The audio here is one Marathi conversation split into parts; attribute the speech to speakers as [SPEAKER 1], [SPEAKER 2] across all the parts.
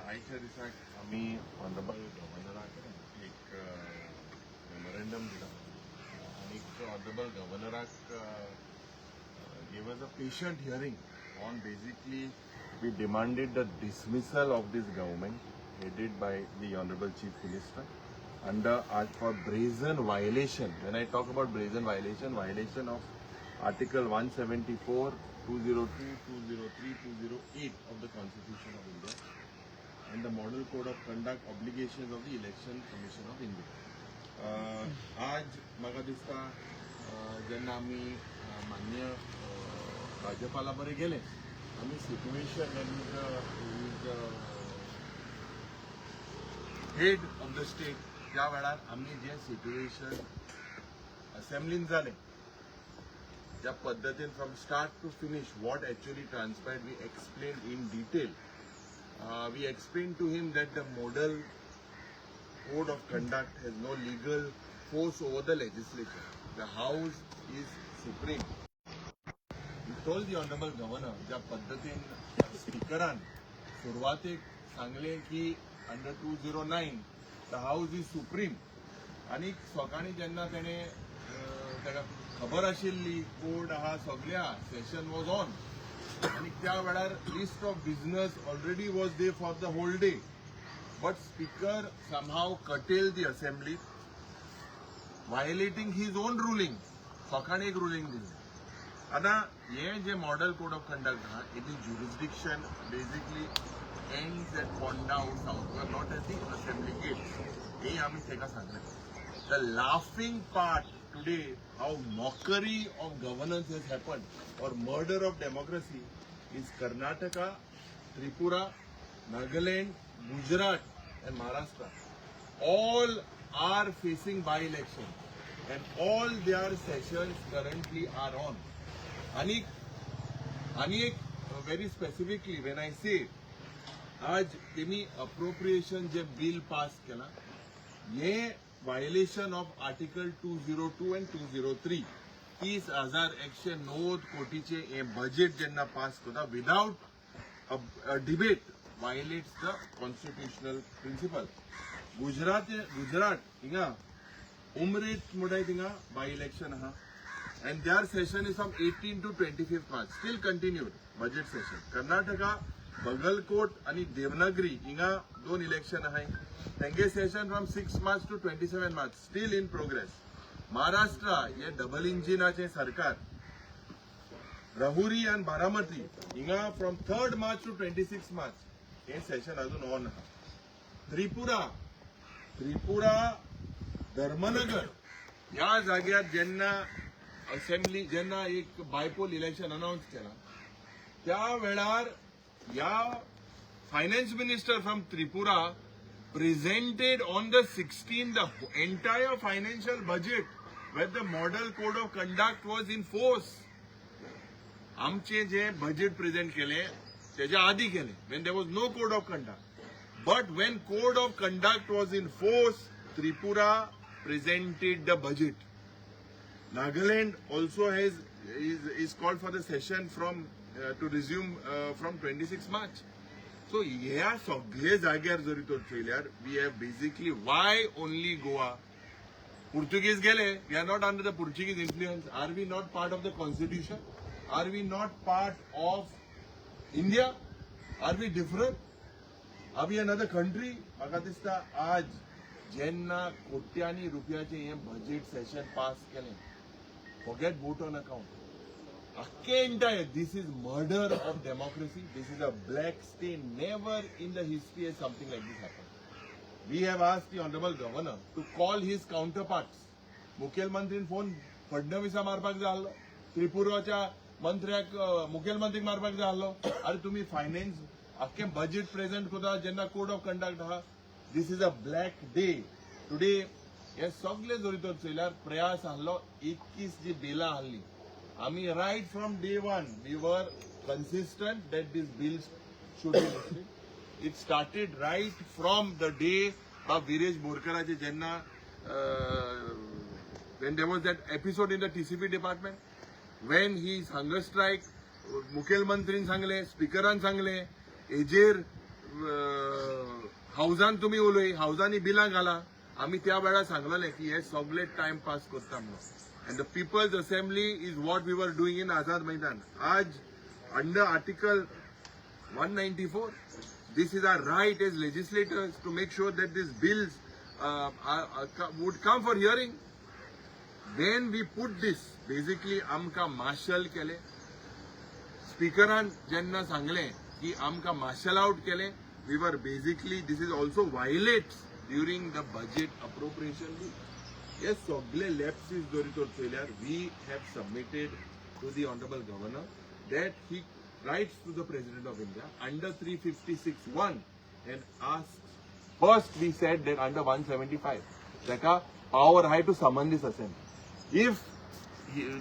[SPEAKER 1] आयच्या दिसाक आमी ऑनरेबल गव्हर्नराक एक मेमोरेंडम दिला आणि honourable गव्हर्नराक gave us a patient hearing on basically we demanded the dismissal of this government headed by the Honorable Chief Minister under for brazen violation. When I talk about brazen violation of Article 174, 202, 203, 208 of the Constitution of India and the Model Code of Conduct obligations of the Election Commission of India. आज म्हाका दिसता जेन्ना आमी मान्य भाजपाला बरे गेले आम्ही situation head of the state त्या वेळार आम्ही जे सिच्युएशन असेंब्लीन जाले ज्या पद्धतीन from start to finish what actually transpired we explain in detail we explain to him that the model code of conduct has no legal force over the legislature the house is supreme. told the honorable governor ज्या पद्धतीन स्पीकरान सुरवातेक सांगले की under 209 the house is supreme आणि सकाळी जेन्ना तेणे ताका खबर आशिल्ली कोड आहा सगळ्या सेशन वॉज ऑन आणि त्या वेळार list of business already was there for the whole day but speaker somehow curtailed the assembly violating his own ruling सकाळी एक रुलींग दिली. आता हे जे मॉडल कोड ऑफ कंडक्ट हा it is jurisdiction basically ends at Ponda और साउथवर not at the assembly gate हे आम्ही तेका सांगले. The laughing part today how mockery of governance has happened और murder of democracy is Karnataka, Tripura, Nagaland, Gujarat and Maharashtra. All are facing by-election and all their sessions currently are on. आणि एक very specifically when I say आज त्यांनी अप्रोप्रिएशन जे बिल पास केला हे व्हायोलेशन ऑफ आर्टिकल 202 and 203 30,190 कोटीचे हे बजेट जेन्ना पास करता without a debate violates the constitutional principle. Gujarat inga Umrit mudai tinga by election ha and their session is from 18 to 25th March still continued budget session. Karnataka Bagalkot आणि Devnagari inga दोन election hai tenge session from 6 March to 27 March still in progress. Maharashtra ye double engine ache sarkar Rahuri and Baramati inga from 3rd March to 26th March हे सेशन अजून ऑन आहे. त्रिपुरा धर्मनगर या जाग्यात ज्यांना असेंब्ली ज्यांना एक बायपोल इलेक्शन अनाउन्स केला त्या वेळार या finance minister from Tripura presented on the 16 the entire financial budget where the model code of conduct was in force. आमचे जे बजेट प्रेझेंट केले त्याच्या आधी केले when there was no code of conduct but when code of conduct was in force Tripura presented the budget. Nagaland also is called for the session from to resume from 26 March. So ह्या सगळे जाग्यार जरी तो चयल्यार we have basically why only Goa. Portuguese गेले we are not under the Portuguese influence. Are we not part of the constitution? Are we not part of India? Are we different? Are we another country? म्हाका दिसता आज जेन्ना कोट्यांनी रुपयाचे हे बजेट सेशन पास केले forget vote on account. Akke entire this is murder of democracy. This is a black stain. Never in the history has something like this happened. We have asked the honorable governor to call his counterparts. मुख्यमंत्रीन फोन फडणवीसा मारपाक जाय आसलो त्रिपुराच्या मंत्र्याक मुख्यमंत्रीक मारपाक जाय आसलो अरे तुम्ही फायनान्स आख्खे बजेट प्रेझेंट करता जेन्ना कोड ऑफ कंडक्ट आहा this is a black day today हे सगळे जरी तर चयल्यार प्रयास आसलो 21 जी बिलां आहली आमी right from day one we were consistent that these bills should be listed. It started right from the day of Viresh बोरकराचे जेन्ना when there was that episode in the TCP department when he is hunger strike, मुखेलमंत्रीन सांगले, स्पीकरान सांगले, हेजेर हाऊसान तुम्ही उलय, हाऊसांनी बिलां घाला. आम्ही त्या वेळार सांगलेले की हे सगळे टाइम पास करता म्हणून. And the People's Assembly is what we were doing in Azad Maidan. Aj, under Article 194, this is our right as legislators to make sure that these bills would come for hearing. When we put this, basically, amka marshal kele. Speakeran jenna sangle ki amka marshal out kele. We were basically, this is also violates during the budget appropriation bill. Yes, सगळे lapses Doritor failure we have submitted to the Honorable Governor that he writes to the President of India under 356(1) and asks. First, we said that under 175, that a power high to summon this assembly. If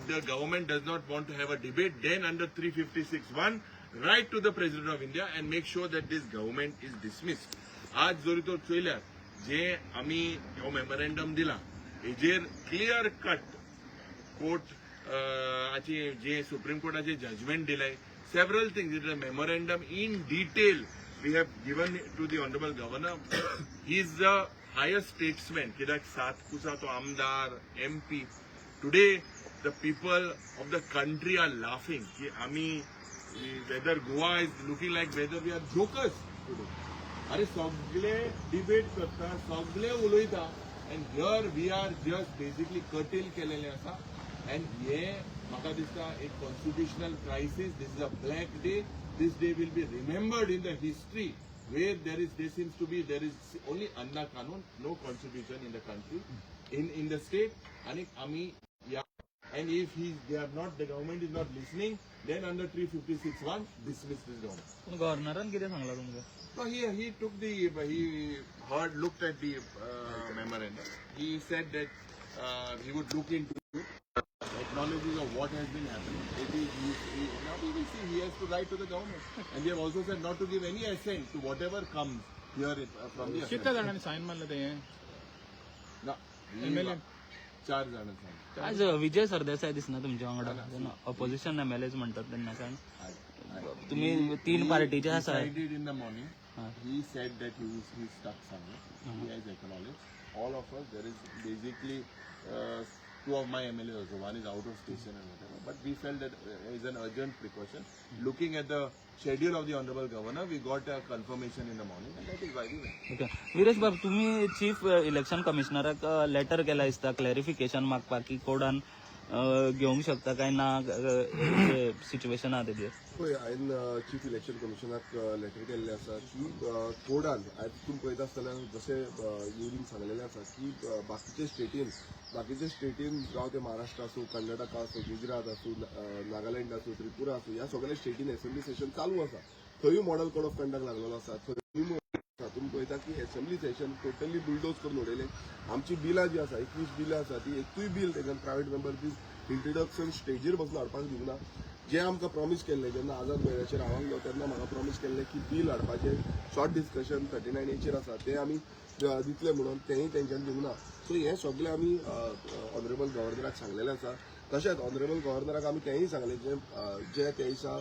[SPEAKER 1] the government does not want to have a debate, then under 356(1), write to the President of India and make sure that this government is dismissed. आज Doritor failure जे आम्ही हो memorandum दिला. हेजेर क्लियर कट कोर्ट जे सुप्रीम कोर्टाचे जजमेंट दिलाय. Several things it is a memorandum in detail we have given to the honourable governor. He is the highest statesman कित्याक सातपुसा तो आमदार MP. Today the people of the country are laughing की आम्ही whether Goa is looking like whether we are jokers today. अरे सगळे डिबेट करता, सगळे उलयता. And here we are just basically curtail केलेले आसा. And हे म्हाका दिसता एक constitutional crisis. This is a black day. This day will be remembered in the history where there seems to be only Anna Kanun, no constitution in the country, in the state. And if the government is not listening, then under 356(1) dismiss this government.
[SPEAKER 2] गव्हर्नरान कितें सांगला तुमकां?
[SPEAKER 1] So he looked at the memorandum. He said that he would look into it, acknowledges of what has been happening. Now we will see. He has to write to the government, and they have also said not to give any assent to whatever comes here from the.
[SPEAKER 2] कितल्या जाणांनी सायन मारलं ते?
[SPEAKER 1] No,
[SPEAKER 2] MLA
[SPEAKER 1] 4 जण सांग.
[SPEAKER 2] आज विजय सरदेसाई दिसना तुमच्या वांगडा. ऑपोजिशन MLAs म्हणतात त्यांना. कारण तुम्ही 3 पार्टीचे आसा.
[SPEAKER 1] Decided in the morning. He said that he stuck somewhere. He has acknowledged. All of us, there is basically 2 of my MLAs also. One is out of station and whatever. But we felt that is an urgent precaution. Looking at the schedule of the Honorable Governor, we got a confirmation in the morning, and that is why we went.
[SPEAKER 2] Okay. Viresh बाब, तुम्ही चीफ इलेक्शन कमिशनराक लेटर केला दिसता क्लॅरिफिकेशन मागपाक की कोडान घेवंक शकता काय ना सिच्युएशन आहा तेजेर.
[SPEAKER 3] पळय, हांवें चीफ इलेक्शन कमिशनाक लेटर केल्लें आसा की कोडान आयज तुमी पळयता आसतल्यार जशें युरीन सांगलेलें आसा की बाकीचे स्टेटीन जावं ते महाराष्ट्र आसूं, कर्नाटका आसूं, गुजरात आसूं, नागालँड आसूं, त्रिपुरा आसूं, ह्या सगळ्या स्टेटीन असेंब्ली सेशन चालू आसा. थंयूय मॉडल कोड ऑफ कंडक्ट लागलेलो आसा. थंय तुमी पळयता की असेंब्ली सेशन टोटली बुलडोज करून उडयलें. आमची बिलां जी आसा 21 बिलां आसा ती एकूय बील तेच्यान प्रायवेट मेंबर्स इंट्रोडक्शन स्टेजीर बसून हाडपाक दिवना. जे आमकां प्रॉमिस केल्लें जेन्ना आझाद मैदानाचेर हांव तेन्ना म्हाका प्रॉमिस केल्लें की बील हाडपाचें शॉर्ट डिस्कशन 39A आसा तें आमी दितले म्हणून तेंय तेंच्यानी दिवना. सो हें सगळें आमी ऑनरेबल गव्हर्नराक सांगलेलें आसा. तशेंच ऑनरेबल गव्हर्नराक आमी तेंय सांगलें जे ते दिसा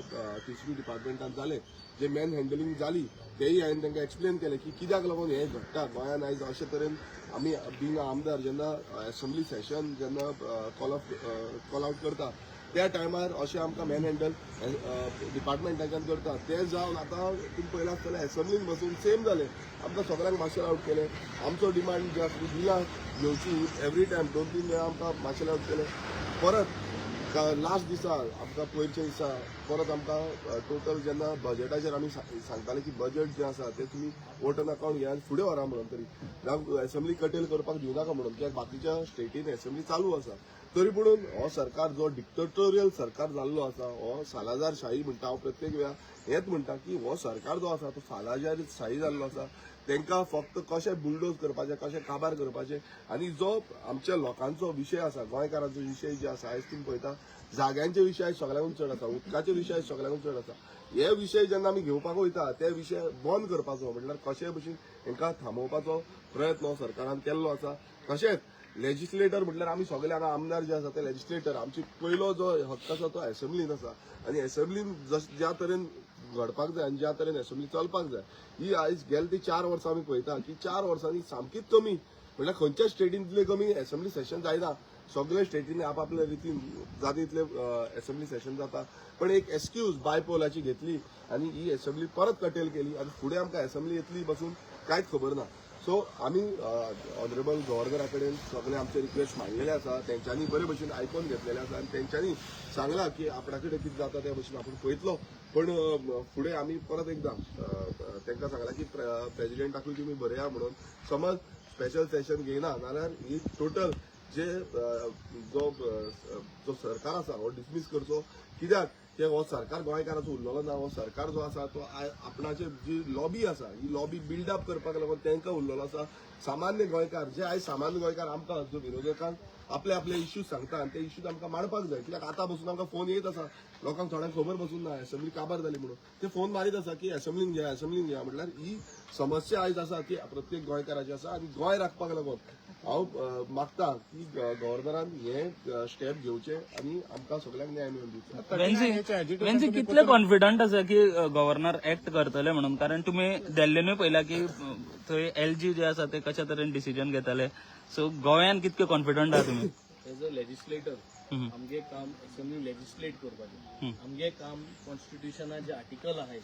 [SPEAKER 3] TCP डिपार्टमेंटान जालें, जे मॅन हँडलिंग जाली तेय हांवें तांकां एक्सप्लेन केलें की कित्याक लागून हें घडटा गोंयान आयज. अशे तरेन आमी बींग आमदार जेन्ना असेंब्ली सेशन जेन्ना कॉल आउट करता त्या टायमार अशें आमकां मॅन हँडल डिपार्टमेंटाच्यान करता ते जावन आतां तुमी पळयलां आसतलें असेंब्लीन बसून सेम जालें. आमकां सगळ्यांक मार्शल आउट केलें. आमचो डिमांड जे आसा बिलां घेवची एवरी टायम 2-3 वेळा आमकां मार्शल आउट केलें. परत लास्ट दिसा आमकां पयरच्या दिसा परत आमकां टोटल जेन्ना बजेटाचेर आमी सांगताले की बजेट जें आसा तें तुमी वोट ऑन अकाउंट घेयात फुडें व्हरा म्हणून, तरी जावं असेंब्ली कटेल करपाक दिवनाका म्हणून, कित्याक बाकीच्या स्टेटीन असेंब्ली चालू आसा. तरी पूण हो सरकार जो डिक्टेटोरियल सरकार जाल्लो आसा, हो सालाजारशाही म्हणटा, हांव प्रत्येक वेळा हेच म्हणटा की हो सरकार जो आसा तो सालाजारशाही जाल्लो आसा. तांकां फक्त कशें बुलडोज करपाचें, कशें काबार करपाचें, आनी जो आमच्या लोकांचो विशय आसा, गोंयकारांचो विशय जे आसा आयज तुमी पळयता जाग्यांचे विशय सगळ्यांकून चड आसा, उदकाचे विशय सगळ्यांकून चड आसा. हे विशय जेन्ना आमी घेवपाक वयता ते विशय बंद करपाचो म्हटल्यार कशे भशेन हांकां थांबोवपाचो प्रयत्न सरकारान केल्लो आसा. तशेंच लेजिस्लेटर म्हटल्यार आमी सगळे हांगा आमदार जे आसा ते लेजिस्लेटर आमची पयलो जो हक्क आसा तो असेंब्लीन आसा आनी असेंब्लीन ज्या तरेन घडपाक जाय आनी ज्या तरेन असेंब्ली चलपाक जाय ही आयज गेले ती 4 वर्सां आमी पळयता की 4 वर्सांनी सामकीच कमी म्हटल्यार खंयच्या स्टेटीन इतले कमी असेंब्ली सेशन जायना सगळे स्टेटींनी आपापल्या रितीन जाता तितले असेंब्ली सेशन जाता पण एक एक्सक्यूज बायपोलाची घेतली आनी ही असेंब्ली परत कटेल केली आनी फुडें आमकां असेंब्ली येतली बसून कांयच खबर ना सो आमी ऑनरेबल गव्हर्नरा कडेन सगळे आमचे रिक्वेस्ट मांडलेले आसा तेंच्यांनी बरे भशेन आयकून घेतलेले आसा आनी तेंच्यांनी सांगला की आपणा कडेन कितें जाता त्या भशेन आपूण पळयतलो पण फुडें आमी परत एकदां तांकां सांगला की प्रेजिडेंटाकूय तुमी बरया म्हणून समज स्पेशल सेशन घेयना जाल्यार ही टोटल जे जो सरकार आसा हो डिसमीस करचो कित्याक की हो सरकार गोंयकाराचो उरलेलो ना हो सरकार जो आसा तो आपणाचे जी लॉबी आसा ही लॉबी बिल्डअप करपाक लागून तांकां उरलेलो आसा सामान्य गोंयकार जे आयज सामान्य गोंयकार आमकां जो विरोधकांक आपले आपले इश्यूज सांगता आनी ते इश्यूज आमकां मांडपाक जाय कित्याक आतां बसून आमकां फोन येत आसा लोकांक थोड्यांक खबर बसून ना असेंब्ली काबार जाली म्हणून ते फोन मारीत आसा की असेंब्लीन घ्या म्हटल्यार ही समस्या आयज आसा ती प्रत्येक गोंयकाराची आसा आनी गोंय राखपाक लागून हांव मागता की गव्हर्नरान हे स्टेप घेवचे आनी आमकां सगळ्यांक न्याय मेळोवन दिवचो
[SPEAKER 2] वेन्सी कितले कॉन्फिडंट आसा की गव्हर्नर एक्ट करतले म्हणून कारण तुम्ही दिल्लीनूय पळयला की थंय LG जे आसा ते कशा तरेन डिसिजन घेताले सो गोंयान कितके कॉन्फिडंट आहा तुम्ही
[SPEAKER 4] एज अ लेजिस्लेटर आमगे काम असेंब्ली लेजिस्लेट करपाचें आमगे काम कॉन्स्टिट्युशनाचे जे आर्टिकल आहाय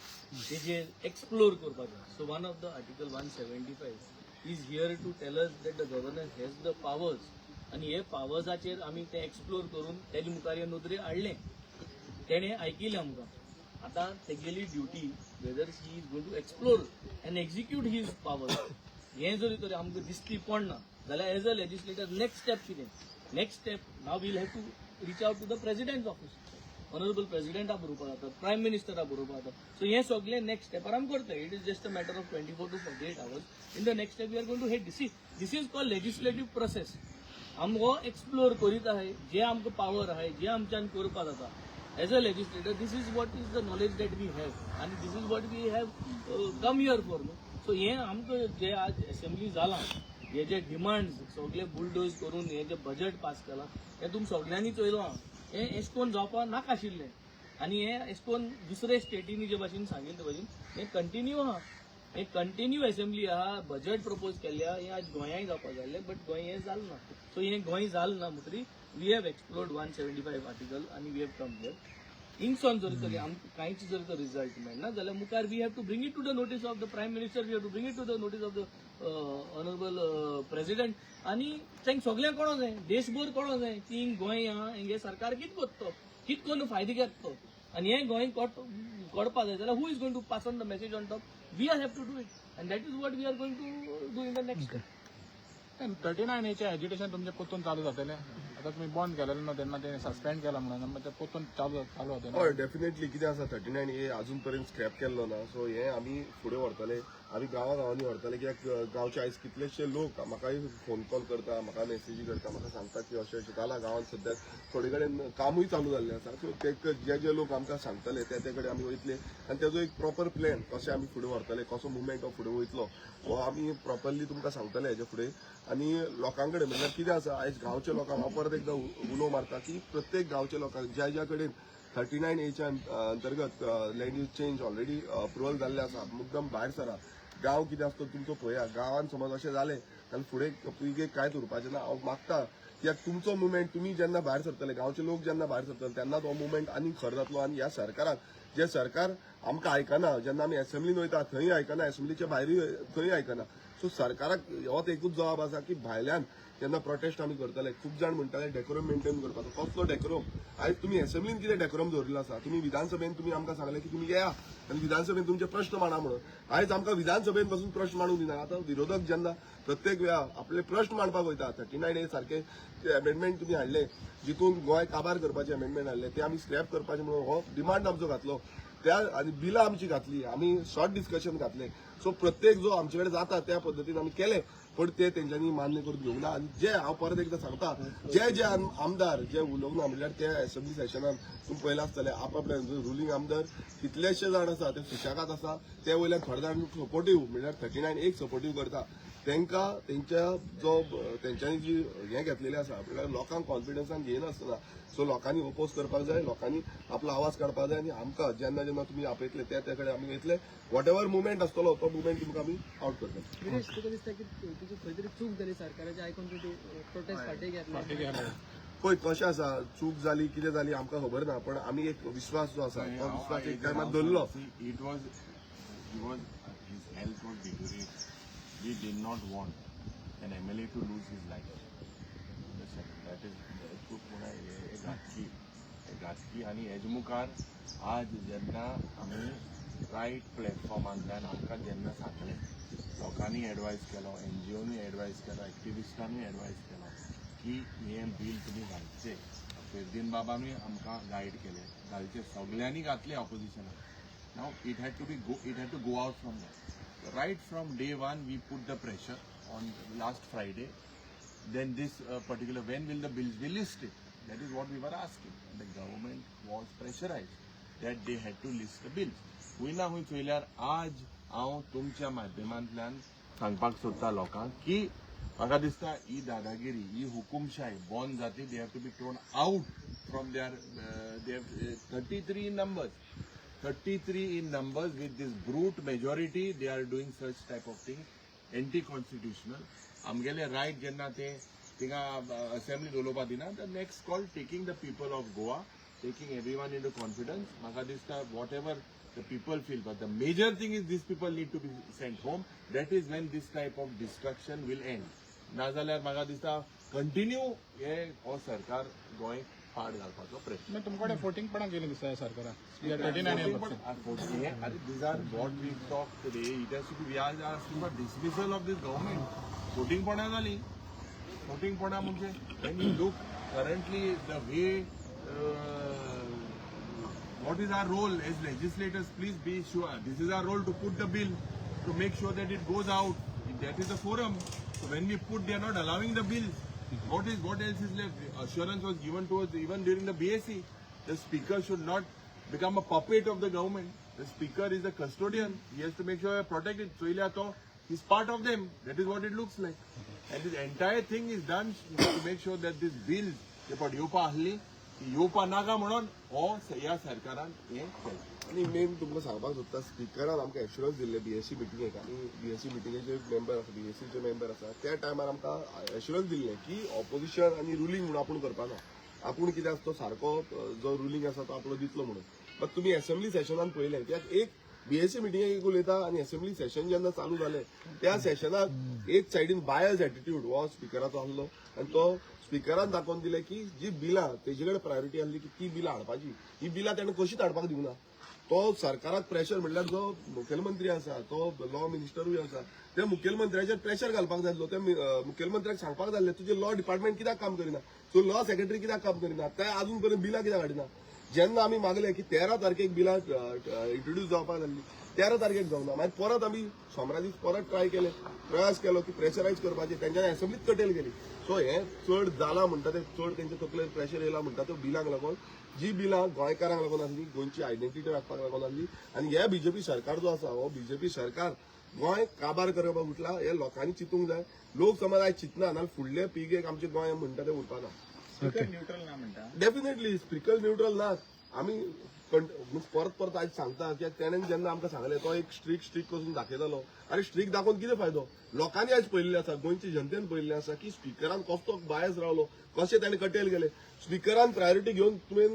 [SPEAKER 4] तेजे एक्सप्लोर करपाचें so one of the article 175 is here to tell us that the governor has the powers आनी हे पावर्साचेर आमी ते एक्सप्लोर करून तेजे मुखार हे नोंदणी हाडलें तेणे आयकिल्लें आमकां आतां तेगेली duty whether he is going to explore and execute his powers हें जरी तरी आमकां दिसती पडना जाल्यार as a legislator next step कितें next step now will have to reach out to the president office honourable प्रेसिडेंटा बरोवपाक जाता प्रायम मिनिस्टरा बरोवपाक जाता सो हे सगळे नेक्स्ट स्टेपार आमी करता it is just a matter of 24 to 48 hours in the next step we are going to hate this is called legislative process आमकां एक्सप्लोर करीत आहे जे आमकां पावर आहे जे आमच्यान करपाक जाता as a legislator this is what is the knowledge that we have आनी this is what we have come here for न्हू सो हे आमकां जे आज असेंब्ली जालां हे जे डिमांड्स सगळे बुलडोज करून हे जे बजेट पास केला हे तुमी सगळ्यांनी चोयलां हे एश कोन जावपाक नाका आशिल्लें आनी हे एश कोन दुसरे स्टेटीनी जे भाशेन सांगिल्ले ते भाशेन हे कंटिन्यू आहा हे कंटिन्यू असेंब्ली आहा बजेट प्रपोज केल्या हे आज गोंयाय जावपाक जाल्लें बट गोंय हें जालें ना सो हें गोंय जालें ना म्हणटरी वी हॅव एक्सप्लोर्ड 175 आर्टिकल आनी वी हॅव कम हियर इंगसॉन जर तरी आमकां कांयच जर तर रिजल्ट मेळना जाल्यार मुखार we have to bring it to the notice of the prime minister we have to bring it to the notice of the honourable president आनी तांकां सगळ्यांक कळोंक जाय देशभर कळोंक जाय की गोंय आहा हेंगे सरकार कितें करता कितें करून फायदो घेता आनी हें गोंय कळपाक जाय जाल्यार who is going to pass on the message on top we are have to do it and that is what we are going to do in the next
[SPEAKER 5] 39A एज्युटेशन तुमचे पोतून चालू जातले आता तुम्ही बंद केलेलं ना त्यांना ते सस्पेंड केला म्हणून मग ते पोतून चालू होते
[SPEAKER 3] हय डेफिनेटली कितें आसा 39A अजून पर्यंत स्क्रॅप केल्लो ना सो हे आमी फुडें व्हरतले आमी गांवांनी व्हरतले कित्याक गांवचे आयज कितलेशे लोक म्हाकाय फोन कॉल करता म्हाका मेसेजी करता म्हाका सांगता की अशें अशें जालां गांवांत सद्याक थोडे कडेन कामूय चालू जाल्लें आसा सो ते जे लोक आमकां सांगतले ते कडेन आमी वयतले आनी तेजो एक प्रॉपर प्लॅन कशें आमी फुडें व्हरतले कसो मुवमेंट हो फुडें वयतलो हो आमी प्रॉपरली तुमकां सांगतले हेजे फुडें आनी लोकां कडेन म्हणल्यार कितें आसा आयज गांवच्या लोकांक हांव परत एकदां उलो मारता की प्रत्येक गांवच्या लोकांक ज्या कडेन 39A अंतर्गत land use change already approval जाल्ले आसा मुद्दम भायर सरा गांव कितें आसता तुमचो पळया गांवांत समज अशें जालें जाल्यार फुडें पिळगेक कांयच उरपाचें ना हांव मागता कित्याक तुमचो मुवमेंट तुमी जेन्ना भायर सरतले गांवचे लोक जेन्ना भायर सरतले तेन्ना तो मुवमेंट आनी खरो जातलो आनी ह्या सरकाराक जे सरकार आमकां आयकना जेन्ना आमी असेंब्लीन वयता थंय आयकना असेंब्लीच्या भायरूय थंय आयकना सो सरकाराक होच एकूच जबाब आसा की भायल्यान जेन्ना प्रोटेस्ट आमी करतले खूब जाण म्हणटाले डेकोरम मेंटेन करपाचो कसलो डेकोरम आयज तुमी असेंब्लीन कितें डेकोरम दवरिल्लो आसा तुमी विधानसभेन तुमी आमकां सांगलें की तुमी येया आनी विधानसभेन तुमचे प्रश्न मांडा म्हणून आयज आमकां विधानसभेन पासून प्रश्न मांडूंक दिना आतां विरोधक जेन्ना प्रत्येक वेळा आपले प्रश्न मांडपाक वयता 39A सारखे ते अमेंडमेंट तुमी हाडले जितून गोंय काबार करपाचे अमेंडमेंट हाडले ते आमी स्क्रॅप करपाचे म्हणून हो डिमांड आमचो घातलो त्या आनी बिलां आमची घातली आमी शॉर्ट डिस्कशन घातले सो प्रत्येक जो आमचे कडेन जाता त्या पद्दतीन आमी केले पण ते तेंच्यांनी मान्य करून घेवंक ना आनी जे हांव परत एकदां सांगता जे आमदार जे उलोवंक ना म्हणल्यार ते असेंब्ली सेशनान तुमी पळयला आसतले आपआपल्या रुलींग आमदार कितलेशे जाण आसा ते सुशेगाद आसा ते वयल्यान थोडे जाण सपोर्टीव म्हणल्यार 39A सपोर्टीव करता तांकां तेंच्यांनी जी हें घेतलेलें आसा म्हळ्यार लोकांक कॉन्फिडन्सान घेयनासतना सो लोकांनी ओपोज करपाक जाय, लोकांनी आपलो आवाज काडपाक जाय आनी आमकां जेन्ना जेन्ना तुमी आपयतले त्या कडेन आमी वयतले वॉट एवर मुवमेंट आसतलो तो मुवमेंट तुमकां आमी आउट करतले.
[SPEAKER 6] गिरीश, तुका दिसता की तुजी खंय तरी चूक जाली सरकाराची आयकून तूं प्रोटेस्ट फाटीं घेतला?
[SPEAKER 3] पळय कशें आसा, चूक जाली कितें जाली आमकां खबर ना, पण आमी एक विश्वास जो आसा तो विश्वास एक टायमार धरलो.
[SPEAKER 1] It was his health was deteriorating. We did not want an MLA to lose his life. Understand? That is चूक म्हणून एक घातकी आणि हेजे मुखार आज जेन्ना आमी रायट प्लॅटफॉर्मांतल्यान आमकां जेन्ना सांगलें, लोकांनी एडवायज केलो, NGOनी एडवायज केलो, एक्टिविस्टांनी एडवायज केलो की हें बील तुमी घालचें. फेरदीन बाबांनी आमकां गायड केलें, घालचें, सगळ्यांनी घातलें ऑपोजिशनाक. Now it had to go out from there. Right from day one, we put the pressure on last Friday. Then this particular, when will the bills be listed? That is what we were asking. The government was pressurized that they had to list the bills. हुयना हुंय चोयल्यार आज हांव तुमच्या माध्यमांतल्यान सांगपाक सोदता लोकांक की म्हाका दिसता ही दादागिरी, ही हुकुमशाही बंद जातली. They have to be thrown out from their, they have 33 in numbers. 33 in numbers with this brute majority, they are doing such type of thing, anti-constitutional. Amgele right jenna te tinga assembly dolopa dina, the next call taking the people of Goa, taking everyone into confidence. Maka dista whatever the people feel, but the major thing is these people need to be sent home. That is when this type of destruction will end. Nazalyar maka dista continue ye or sarkar going फाड घालपाचो प्रयत्न.
[SPEAKER 5] तुमकडे फोटिंग पण गेली दिसता सरकारान 39.
[SPEAKER 1] These are what we talked today. It has to be, we are asking for dismissal of this government. Voting पणा झाली. Voting पणा म्हणजे when you look currently the way what is our role as legislators, please be sure this is our role to put the bill, to make sure that it goes out. That is the forum. So when we put, they are not allowing the bills. What else is left? Assurance was given to us even during the BSc. The speaker should not become a puppet of the government. The speaker is the custodian. He has to make sure protected. So he's part of them. That is what it looks like. And this entire thing is done to make sure that this bill, Yopa ahli, Yopa naga म्हणून या सरकारान हे केलें.
[SPEAKER 3] आणि मेन तुमकां सांगपाक सोदता, स्पिकरान आमकां एश्युरन्स दिल्ले BSc मिटिंगेक, आनी BSc मिटिंगेचे मेंबर आसा, BScचे मेंबर आसा, त्या टायमार आमकां एश्युरन्स दिल्लें की ऑपोजिशन आनी रुलींग म्हणून आपूण करपाना, आपूण कितें आसा तो सारको जो रुलींग आसा तो आपलो दितलो म्हणून. बट तुमी असेंब्ली सेशनान पळयलें, कित्याक एक BSc मिटिंगेक एक उलयता आनी असेंब्ली सेशन जेन्ना चालू जालें त्या सेशनाक एक सायडीन बायस एटिट्यूड हो स्पिकराचो आसलो, आनी तो स्पिकरान दाखोवन दिलें की जी बिलां तेजे कडेन प्रायोरिटी आसली की ती बिलां हाडपाची, ही बिलां ताणें कशींच हाडपाक दिवना. तो सरकाराक प्रेशर म्हणल्यार जो मुखेलमंत्री आसा, तो लॉ मिनिस्टरूय आसा, त्या मुखेलमंत्र्याचेर प्रेशर घालपाक जाय आसलो. त्या मुखेलमंत्र्याक सांगपाक जाय आसलें तुजें लॉ डिपार्टमेंट कित्याक काम करिना, सो लॉ सेक्रेटरी कित्याक काम करिना, ते आजून पर्यंत बिलां कित्याक हाडिना. जेन्ना आमी मागलें की 13 तारखेक बिलां इंट्रोड्यूस जावपाक जाल्ली, 13 तारखेक जावना, मागीर परत आमी सोमारा दीस परत प्रयास केलो की प्रेशरायज करपाचें, तेंच्यानी असेंब्लीत कटेल केली. सो हें चड जाला म्हणटा तें चड तेंच्या तकलेर प्रेशर येयला म्हणटा त्यो बिलांक लागून, जी बिलां गोंयकारांक लागून आसली, गोंयची आयडेंटिटी राखपाक लागून आसली. आनी हे बीजेपी सरकार जो आसा हो बीजेपी सरकार गोंय काबार करपाक उठला, हे लोकांनी चिंतूंक जाय. लोक समज आयज चिंतना नाल्यार फुडले पिळगेक आमचें गोंय म्हणटा तें उरपाना.
[SPEAKER 4] न्यूट्रल ना म्हणटा
[SPEAKER 3] डेफिनेटली स्पिकर न्यूट्रल नात. आमी परत आयज सांगता की तेणेन जेन्ना आमकां सांगलें तो एक स्ट्रीक करून दाखयतालो, आनी स्ट्रीक दाखोवन कितें फायदो. लोकांनी आयज पळयल्लें आसा, गोंयच्या जनतेन पळयल्लें आसा की स्पिकरान कसो बायस रावलो, कशें ताणें कटेल गेले. स्पिकरान प्रायोरिटी घेवन तुवें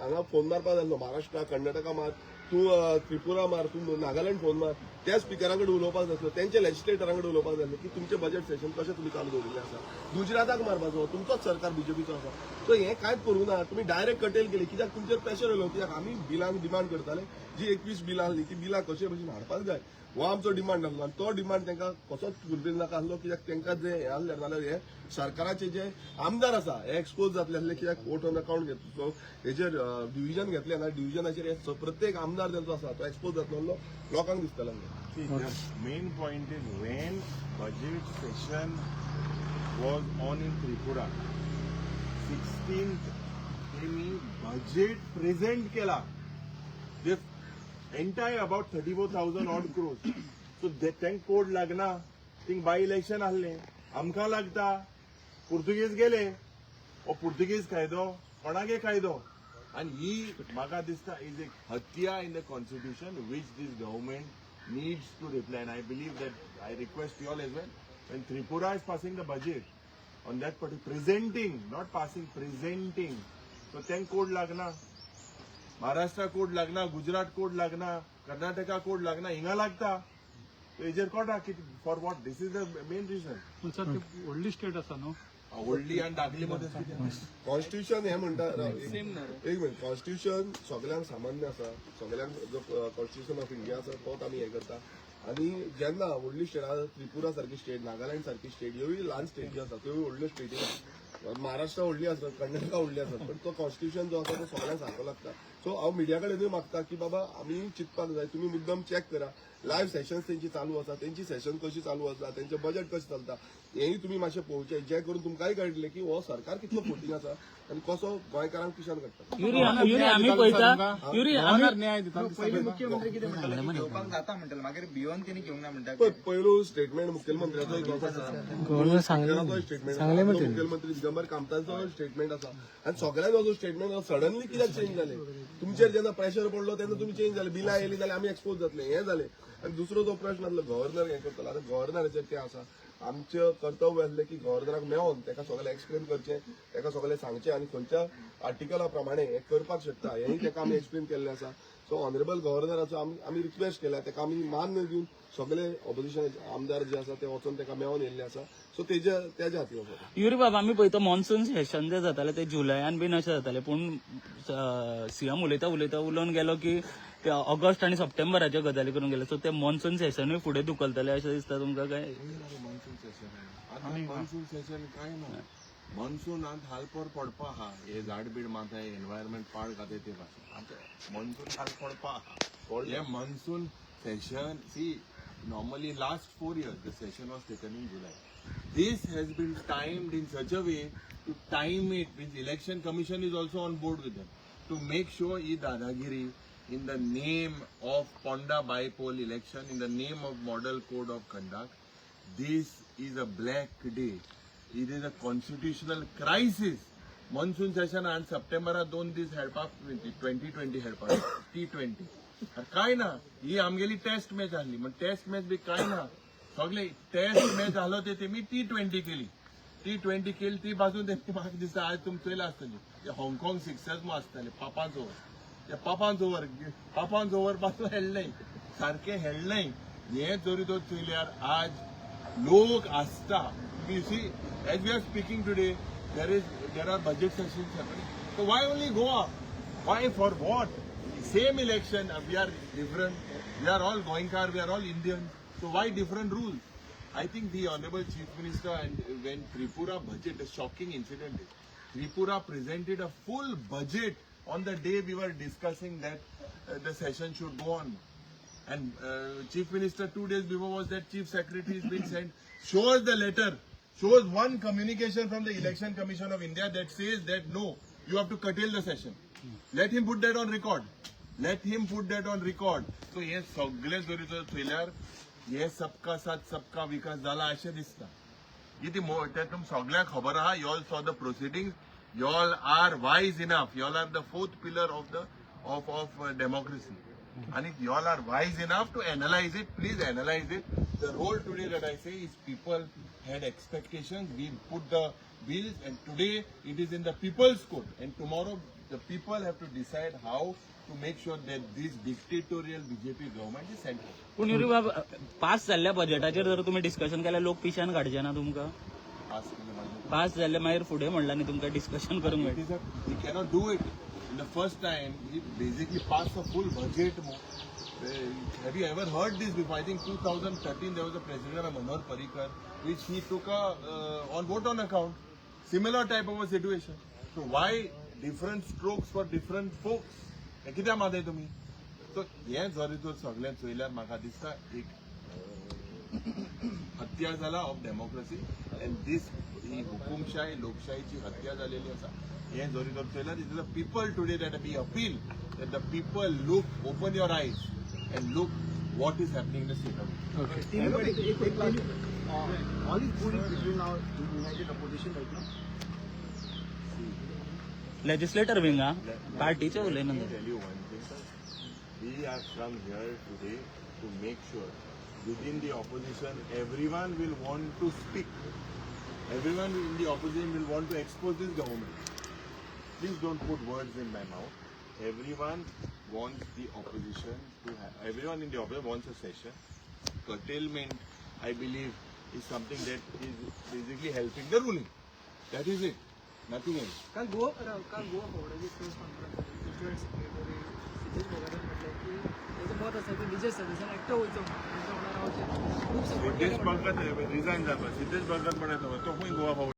[SPEAKER 3] हांगा फोन मारपाक जाय, महाराष्ट्रा कर्नाटका मार, तूं त्रिपुरा मार, तूं नागालँड फोन मार, त्या स्पिकरां कडेन उलोवपाक जाय आसलो, तेंच्या लेजिस्लेटरां कडेन उलोवपाक जाय आसलें की तुमचें बजेट सेशन कशें तुमी चालू दवरिल्लें आसा. गुजराताक मारपाचो तुमचोच सरकार बीजेपीचो आसा. सो हें कांयच करूं ना, तुमी डायरेक्ट कटेल केली. कित्याक तुमचेर प्रेशर येयलो, कित्याक आमी बिलांक डिमांड करताले, जी 21 बिलां आसली ती बिलां कशे भशेन हाडपाक जाय हो आमचो डिमांड आसलो. आनी तो डिमांड तांकां कसोच फुलफील नाका आसलो, कित्याक तांकां जे हें आसलें नाल्यार हे सरकाराचे जे आमदार आसा हे एक्सपोज जातले आसले, कित्याक वोट ऑन अकाउंट घेतलो हेजेर डिव्हिजन घेतलें ना, डिव्हिजनाचेर प्रत्येक आमदार जांचो आसा तो एक्सपोज जातलो लोकांक दिसतालो.
[SPEAKER 1] Main point is when budget session was on in Tripura 16th त्यांनी बजेट प्रेझेंट केला. Entire about 34,000 odd crores. So त्यांक कोड लागना, थिंग बाय इलेक्शन आहले आमकां लागता पुर्तुगीज गेले हो पुर्तुगीज कायदो कोणागे कायदो आनी ही म्हाका दिसता इज एक हत्या in the constitution which this government needs to reply and I believe that I request you all as well when Tripura is passing the budget on that particular presenting, not passing, presenting. So then code lagna, Maharashtra code lagna, Gujarat code lagna, Karnataka code lagna, inga lagta. So ejer code for what? This is the main reason.
[SPEAKER 5] पण सर ते ओल्डी स्टेट असा न्हू
[SPEAKER 1] Oldly and Dagli मध्ये
[SPEAKER 3] कॉन्स्टिट्यूशन हे म्हणटा एक मिनिट कॉन्स्टिट्यूशन सगळ्यांक सामान्य आसा सगळ्यांक जो कॉन्स्टिट्यूशन ऑफ इंडिया आसा तोच आमी हे करता आणि जेन्ना व्हडली स्टेट आसा त्रिपुरा सारखी स्टेट नागालँड सारखी स्टेट ह्योय ल्हान स्टेट ज्यो आसा त्यो व्हडल्यो स्टेटी आसा महाराष्ट्र व्हडली आसत कर्नाटका व्हडली आसत पण तो कॉन्स्टिट्यूशन जो आसा तो सगळ्यांक सारको लागता सो हांव मिडिया कडेनूय मागता की बाबा आमी चिंतपाक जाय तुमी मुद्दम चॅक करा लायव्ह सेशन्स तेंची चालू आसा तेंची सेशन कशी चालू आसा तेंचें बजेट कशें चलता हेंय तुमी मातशें पळोवचें जे करून तुमकांय कळटलें की हो सरकार कितलो फोटींग आसा आनी कसो गोंयकारांक पिशान काडटा
[SPEAKER 2] युरी आम्ही पळयता युरी आम्ही
[SPEAKER 5] न्याय दिता
[SPEAKER 6] पहिले मुख्यमंत्री कितें म्हणटाले
[SPEAKER 7] घेवपाक जाता म्हणटाले मागीर भियोन तेणी घेवंक ना म्हणटा
[SPEAKER 3] पण पयलो स्टेटमेंट मुखेलमंत्र्याचो एक स्टेटमेंट मुखेलमंत्री दिगंबर कामतांचो स्टेटमेंट आसा आनी सगळ्यांचो स्टेटमेंट सडनली कित्याक चेंज जाले तुमचेर जेन्ना प्रेशर पडलो तेन्ना तुमी चेंज जाले बिलां येयली जाल्यार आमी एक्सपोज जातले हे जाले आनी दुसरो जो प्रश्न आसलो गव्हर्नर हें करतलो आतां गव्हर्नराचेर तें आसा आमचें कर्तव्य आसलें की गव्हर्नराक मेळोन ताका सगळें एक्सप्लेन करचें ताका सगळें सांगचें आनी खंयच्या आर्टिकला प्रमाणे हें करपाक शकता हेंय ताका आमी एक्सप्लेन केल्लें आसा सो ऑनरेबल गव्हर्नराचो आमी रिक्वेस्ट केला ताका आमी मान्य दिवन सगळे ऑपोजिशन आमदार जे आसा ते वचून ताका मेळोन येयल्ले आसा सो तेज्या खातीर आसा
[SPEAKER 2] युरी बाबा आम्ही पळयता मॉन्सून सेशन जे जाताले ते जुलयान बीन अशें जाताले पूण सीएम उलयता उलोवन गेलो की ते ऑगस्ट आनी सप्टेंबराच्यो गजाली करून गेले सो ते मॉन्सून सेशनूय फुडें धुकलतले अशें दिसता तुमकां काय
[SPEAKER 1] मॉन्सून सेशन काय ना मॉन्सूनांत हालपोर पडपा आहा हे झाड बीड माताय एनवायरमेंट पाड घाताय ते भाशेन मॉन्सून हाल पडपा आहा हे monsoon session see normally last 4 years the session was taken in July. This has been timed in such a way to time it with election commission is also on board with them to make sure e dadagiri in the name of Ponda by-poll election in the name of model code of conduct. This is a black day. It is a constitutional crisis. Monsoon session and September 2 this help 2020 help T20. काय ना ही आमगेली टेस्ट मॅच आसली मग टेस्ट मॅच बी काय ना सगळे टेस्ट मॅच आलो ते तेमी T20 केली T20 केली ती बाजून तेमी म्हाका दिसता आज तुमी चोयला आसतली हाँगकाँग सिक्सर्स मो आसतले पापांच ओव्हर पासून हेळले सारखे हेळले हे जरी तो चोयल्यार आज लोक आसता you see as we are speaking today there are budget sessions happening so why only Goa why for what Same election, we are different. We are all Goinkar, we are all Indians. So why different rules? I think the Honorable Chief Minister and when Tripura budget, a shocking incident is, Tripura presented a full budget on the day we were discussing that the session should go on. And Chief Minister 2 days before was that Chief Secretary has been sent, shows the letter, shows one communication from the Election Commission of India that says that no, you have to curtail the session. Let him put that on record. Let him put that on record. So हे सगळे जरी तर थयल्यार हे सबका साथ सबका विकास जाला अशें दिसता कितें ते तुमकां सगळ्यांक खबर आहा you all saw the proceedings you all are wise enough you all are the fourth pillar of democracy and you all are wise enough to analyze it. Please analyze it. The role today that I say is people had expectations. We put the bills and today it is in the people's court and tomorrow the people have to decide how to make sure that this dictatorial BJP government is central.
[SPEAKER 2] पूण युरी बाबा पास जाल्ल्या बजेटाचेर जर तुम्ही डिस्कशन केल्यार लोक पिशान काडचे ना तुमकां पास जाल्ले मागीर फुडें म्हणला न्ही तुमकां डिस्कशन करूंक मेळटा
[SPEAKER 1] We cannot do it. In the first time, he basically passed a full budget. Have you ever heard this before? I think 2013 there was a president, Manohar Parrikar, which he took on vote on account. Similar type of a situation. So why different strokes for different folks? कित्या माताय तुमी सो हे जरी तर सगळ्यां चोयल्यार म्हाका दिसता एक हत्या जाला ऑफ डेमोक्रेसी एंड दीस ही हुकुमशाही लोकशाहीची हत्या जालेली आसा हे जरी तर चोयल्यार it is the people today that we appeal that the people look open your eyes and look what is happening in the state of
[SPEAKER 8] all is good between now united opposition right now.
[SPEAKER 2] Legislator विंगा पार्टीचे
[SPEAKER 1] Let
[SPEAKER 2] उलयना
[SPEAKER 1] me tell you one thing. We have come here today to make sure within the opposition everyone will want to speak. Everyone in the opposition will want to expose this government. Please don't put words in my mouth. Everyone wants the opposition to have, everyone in the opposition wants a session. Curtailment, I believe, is something that is basically helping the ruling. That is it. Nothing else.
[SPEAKER 6] काल गोवा फोरडाची press conference joint secretary Siddhesh Bogare म्हटलं की त्याचं मत असं की विजय सदस्यांना एकटं व्हायचं त्यांच्या होणारा खूप सपोर्ट
[SPEAKER 1] सिद्धेश भगत रिझाईन झाला सिद्धेश भगत म्हणायचं तो पण गोवा